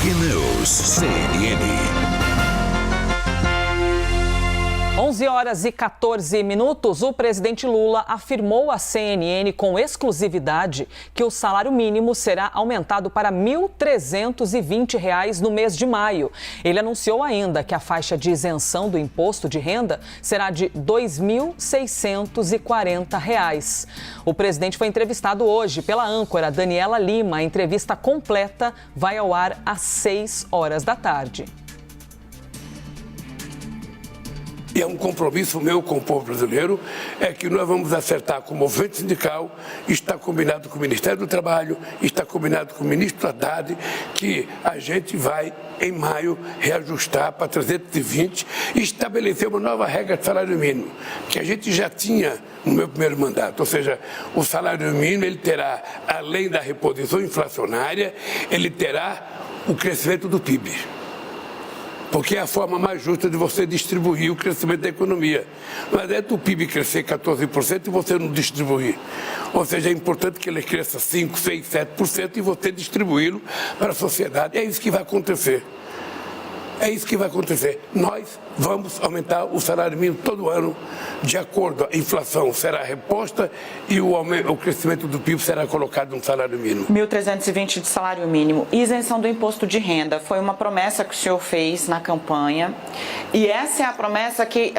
News, CNN. 11h14. O presidente Lula afirmou à CNN com exclusividade que o salário mínimo será aumentado para R$ 1.320 no mês de maio. Ele anunciou ainda que a faixa de isenção do imposto de renda será de R$ 2.640. O presidente foi entrevistado hoje pela âncora Daniela Lima. A entrevista completa vai ao ar às 6 da tarde. E é um compromisso meu com o povo brasileiro, é que nós vamos acertar com o movimento sindical, está combinado com o Ministério do Trabalho, está combinado com o ministro Haddad, que a gente vai, em maio, reajustar para 320 e estabelecer uma nova regra de salário mínimo, que a gente já tinha no meu primeiro mandato. Ou seja, o salário mínimo, ele terá, além da reposição inflacionária, ele terá o crescimento do PIB. Porque é a forma mais justa de você distribuir o crescimento da economia. Mas é do PIB crescer 14% e você não distribuir. Ou seja, é importante que ele cresça 5%, 6%, 7% e você distribuí-lo para a sociedade. É isso que vai acontecer. É isso que vai acontecer. Nós vamos aumentar o salário mínimo todo ano, de acordo, a inflação será reposta e o crescimento do PIB será colocado no salário mínimo. 1.320 de salário mínimo. Isenção do imposto de renda foi uma promessa que o senhor fez na campanha e essa é a promessa que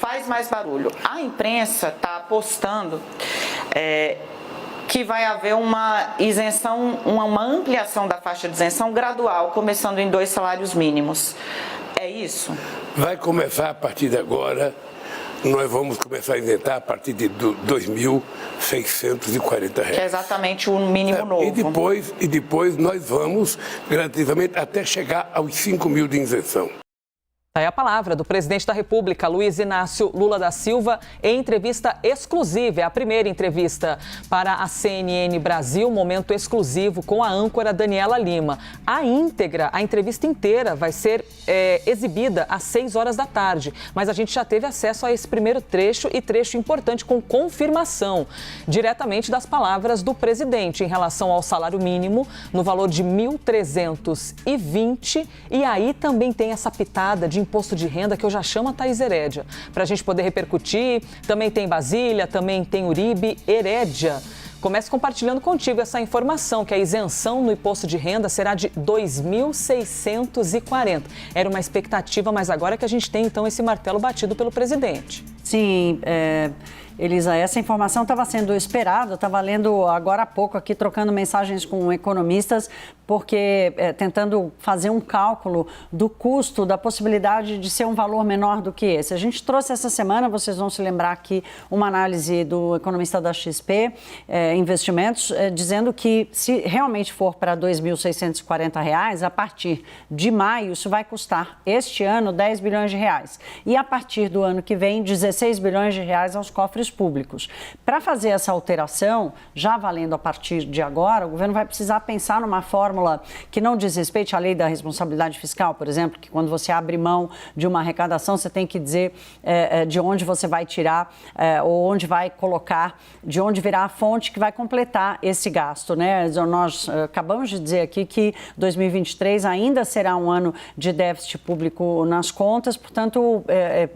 faz mais barulho. A imprensa está apostando que vai haver uma isenção, uma ampliação da faixa de isenção gradual, começando em 2 salários mínimos. É isso? Vai começar a partir de agora, nós vamos começar a isentar a partir de R$ 2.640. Que é exatamente o mínimo novo. E depois nós vamos gradativamente até chegar aos 5.000 de isenção. Aí a palavra do presidente da República, Luiz Inácio Lula da Silva, em entrevista exclusiva. É a primeira entrevista para a CNN Brasil, momento exclusivo com a âncora Daniela Lima. A entrevista inteira vai ser exibida às 6 da tarde. Mas a gente já teve acesso a esse primeiro trecho e trecho importante com confirmação, diretamente das palavras do presidente em relação ao salário mínimo no valor de R$ 1.320. E aí também tem essa pitada de imposto de renda que eu já chamo a Thaís Herédia, para a gente poder repercutir. Também tem Basília, também tem Uribe. Herédia, comece compartilhando contigo essa informação, que a isenção no imposto de renda será de R$ 2.640. Era uma expectativa, mas agora que a gente tem, então, esse martelo batido pelo presidente. Sim, Elisa, essa informação estava sendo esperada, estava lendo agora há pouco aqui, trocando mensagens com economistas, porque tentando fazer um cálculo do custo, da possibilidade de ser um valor menor do que esse. A gente trouxe essa semana, vocês vão se lembrar aqui, uma análise do economista da XP Investimentos, dizendo que se realmente for para R$ 2.640, a partir de maio, isso vai custar este ano R$ 10 bilhões. E a partir do ano que vem, R$ 16 bilhões aos cofres públicos. Para fazer essa alteração, já valendo a partir de agora, o governo vai precisar pensar numa fórmula que não diz respeito à lei da responsabilidade fiscal, por exemplo, que quando você abre mão de uma arrecadação, você tem que dizer de onde você vai tirar ou onde vai colocar, de onde virá a fonte que vai completar esse gasto, né? Nós acabamos de dizer aqui que 2023 ainda será um ano de déficit público nas contas, portanto,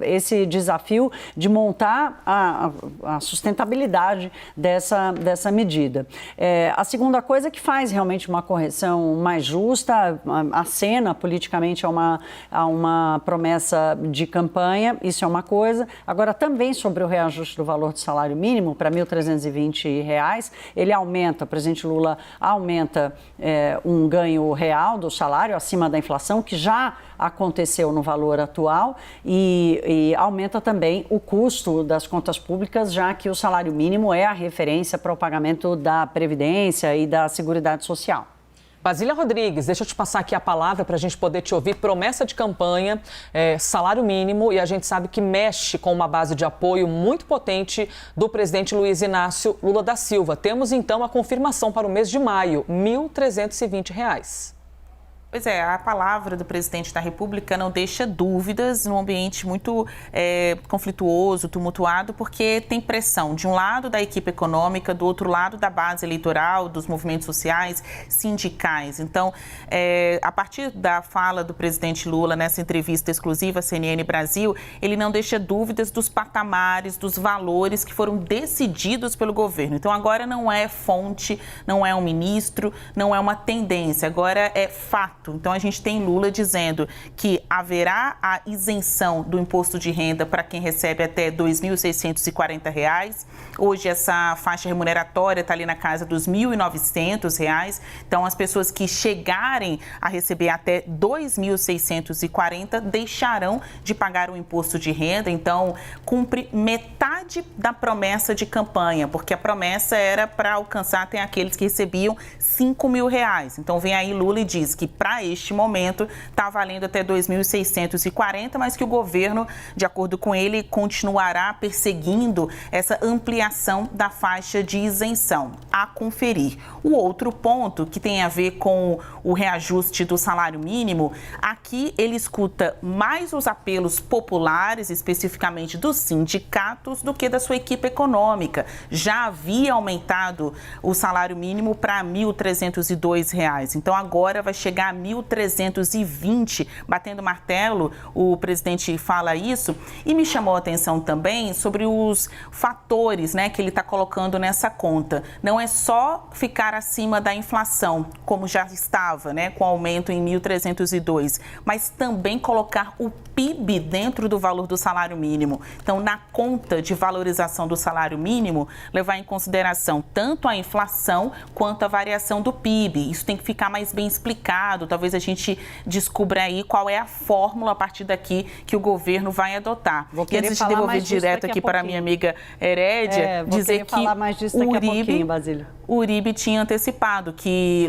esse desafio de montar a sustentabilidade dessa medida. A segunda coisa é que faz realmente uma correção mais justa, acena politicamente a uma promessa de campanha, isso é uma coisa. Agora, também sobre o reajuste do valor do salário mínimo para R$ 1.320, ele aumenta, o presidente Lula aumenta um ganho real do salário acima da inflação, que já aconteceu no valor atual, e aumenta também o custo das contas públicas, já que o salário mínimo é a referência para o pagamento da Previdência e da Seguridade Social. Basília Rodrigues, deixa eu te passar aqui a palavra para a gente poder te ouvir. Promessa de campanha, salário mínimo, e a gente sabe que mexe com uma base de apoio muito potente do presidente Luiz Inácio Lula da Silva. Temos então a confirmação para o mês de maio, R$ 1.320. Pois é, a palavra do presidente da República não deixa dúvidas num ambiente muito conflituoso, tumultuado, porque tem pressão de um lado da equipe econômica, do outro lado da base eleitoral, dos movimentos sociais, sindicais. Então, a partir da fala do presidente Lula nessa entrevista exclusiva à CNN Brasil, ele não deixa dúvidas dos patamares, dos valores que foram decididos pelo governo. Então, agora não é fonte, não é um ministro, não é uma tendência, agora é fato. Então, a gente tem Lula dizendo que haverá a isenção do imposto de renda para quem recebe até R$ 2.640. Hoje, essa faixa remuneratória está ali na casa dos R$ 1.900. Então, as pessoas que chegarem a receber até R$ 2.640 deixarão de pagar o imposto de renda. Então, cumpre metade da promessa de campanha, porque a promessa era para alcançar até aqueles que recebiam R$ 5.000. Então, vem aí Lula e diz que para este momento está valendo até 2.640, mas que o governo, de acordo com ele, continuará perseguindo essa ampliação da faixa de isenção. A conferir. O outro ponto, que tem a ver com o reajuste do salário mínimo, aqui ele escuta mais os apelos populares, especificamente dos sindicatos, do que da sua equipe econômica. Já havia aumentado o salário mínimo para R$ 1.302. Então, agora vai chegar a 1.320, batendo martelo, o presidente fala isso, e me chamou a atenção também sobre os fatores, né, que ele está colocando nessa conta. Não é só ficar acima da inflação, como já estava, né, com aumento em 1.302, mas também colocar o PIB dentro do valor do salário mínimo. Então, na conta de valorização do salário mínimo, levar em consideração tanto a inflação quanto a variação do PIB. Isso tem que ficar mais bem explicado. Talvez a gente descubra aí qual é a fórmula a partir daqui que o governo vai adotar. E antes de devolver direto aqui para a minha amiga Herédia, dizer que o Uribe tinha antecipado que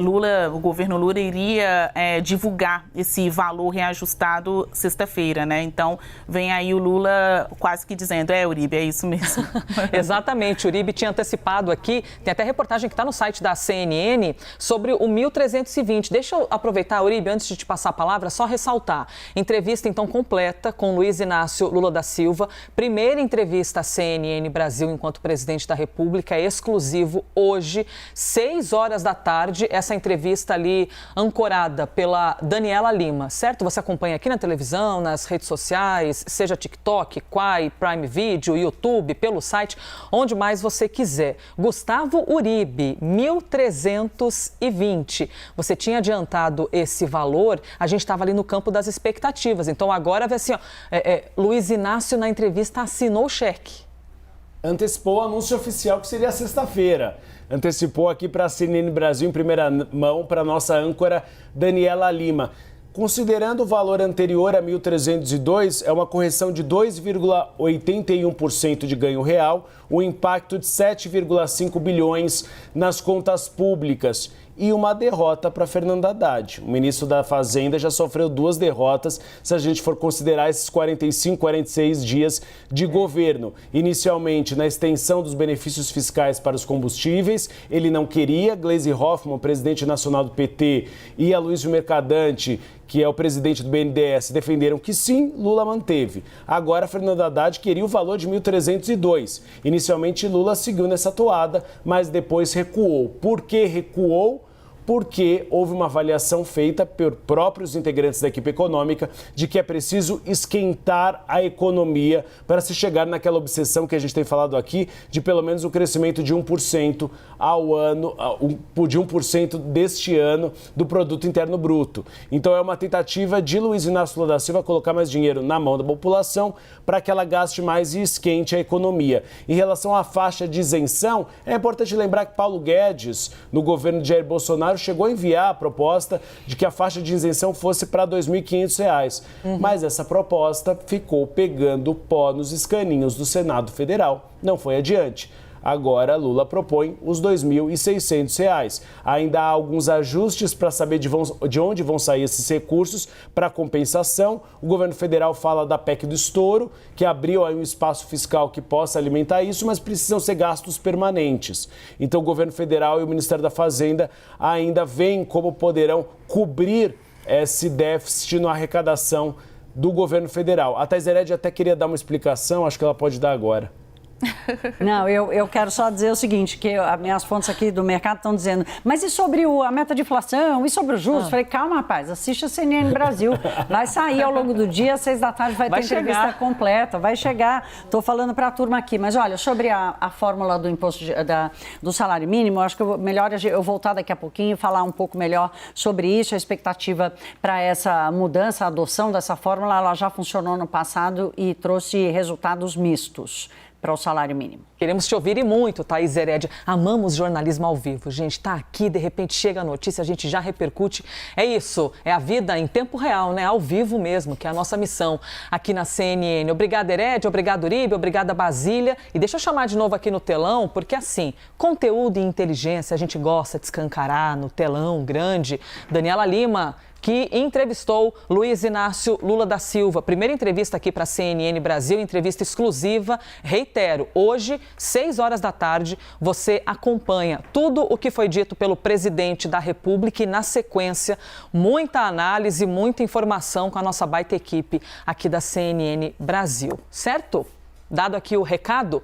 o governo Lula iria divulgar esse valor reajustado sexta-feira, né? Então, vem aí o Lula quase que dizendo, Uribe, é isso mesmo. Exatamente, o Uribe tinha antecipado aqui, tem até reportagem que está no site da CNN sobre o 1.320. Deixa eu aproveitar, Uribe, antes de te passar a palavra, só ressaltar. Entrevista, então, completa com Luiz Inácio Lula da Silva. Primeira entrevista à CNN Brasil enquanto presidente da República, é exclusivo hoje, 6 horas da tarde, essa entrevista ali ancorada pela Daniela Lima, certo? Você acompanha aqui na televisão, nas redes sociais, seja TikTok, Quai, Prime Video, YouTube, pelo site, onde mais você quiser. Gustavo Uribe, 1.320. Você tinha adiantado esse valor, a gente estava ali no campo das expectativas. Então agora, assim, Luiz Inácio na entrevista assinou o cheque. Antecipou o anúncio oficial que seria sexta-feira. Antecipou aqui para a CNN Brasil em primeira mão para a nossa âncora Daniela Lima. Considerando o valor anterior a 1.302, é uma correção de 2,81% de ganho real, um impacto de 7,5 bilhões nas contas públicas e uma derrota para Fernando Haddad. O ministro da Fazenda já sofreu 2 derrotas se a gente for considerar esses 45, 46 dias de governo. Inicialmente, na extensão dos benefícios fiscais para os combustíveis, ele não queria. Gleisi Hoffmann, presidente nacional do PT, e Aloysio Mercadante, que é o presidente do BNDES, defenderam que sim, Lula manteve. Agora, Fernando Haddad queria o valor de 1.302. Inicialmente, Lula seguiu nessa toada, mas depois recuou. Por que recuou? Porque houve uma avaliação feita por próprios integrantes da equipe econômica de que é preciso esquentar a economia para se chegar naquela obsessão que a gente tem falado aqui de pelo menos um crescimento de 1% ao ano, de 1% deste ano do produto interno bruto. Então é uma tentativa de Luiz Inácio Lula da Silva colocar mais dinheiro na mão da população para que ela gaste mais e esquente a economia. Em relação à faixa de isenção, é importante lembrar que Paulo Guedes, no governo de Jair Bolsonaro, chegou a enviar a proposta de que a faixa de isenção fosse para R$ 2.500. Mas essa proposta ficou pegando pó nos escaninhos do Senado Federal. Não foi adiante. Agora, Lula propõe os R$ 2.600. Ainda há alguns ajustes para saber de onde vão sair esses recursos para compensação. O governo federal fala da PEC do estouro, que abriu aí um espaço fiscal que possa alimentar isso, mas precisam ser gastos permanentes. Então, o governo federal e o Ministério da Fazenda ainda veem como poderão cobrir esse déficit na arrecadação do governo federal. A Thais Heredia até queria dar uma explicação, acho que ela pode dar agora. Não, eu quero só dizer o seguinte, que as minhas fontes aqui do mercado estão dizendo, mas e sobre a meta de inflação, e sobre os juros? Falei, calma, rapaz, assiste a CNN Brasil, vai sair ao longo do dia, às 6 da tarde, vai ter entrevista completa, vai chegar, estou falando para a turma aqui, mas olha, sobre a fórmula do imposto do salário mínimo, acho que melhor eu voltar daqui a pouquinho e falar um pouco melhor sobre isso, a expectativa para essa mudança, a adoção dessa fórmula, ela já funcionou no passado e trouxe resultados mistos para o salário mínimo. Queremos te ouvir e muito, Thais Heredia. Amamos jornalismo ao vivo. Gente, está aqui, de repente chega a notícia, a gente já repercute. É isso, é a vida em tempo real, né? Ao vivo mesmo, que é a nossa missão aqui na CNN. Obrigada, Heredia, obrigado, Uribe, obrigada, Basília. E deixa eu chamar de novo aqui no telão, porque assim, conteúdo e inteligência a gente gosta de escancarar no telão grande. Daniela Lima, que entrevistou Luiz Inácio Lula da Silva. Primeira entrevista aqui para a CNN Brasil, entrevista exclusiva. Reitero, hoje, 6 horas da tarde, você acompanha tudo o que foi dito pelo presidente da República e, na sequência, muita análise, muita informação com a nossa baita equipe aqui da CNN Brasil. Certo? Dado aqui o recado,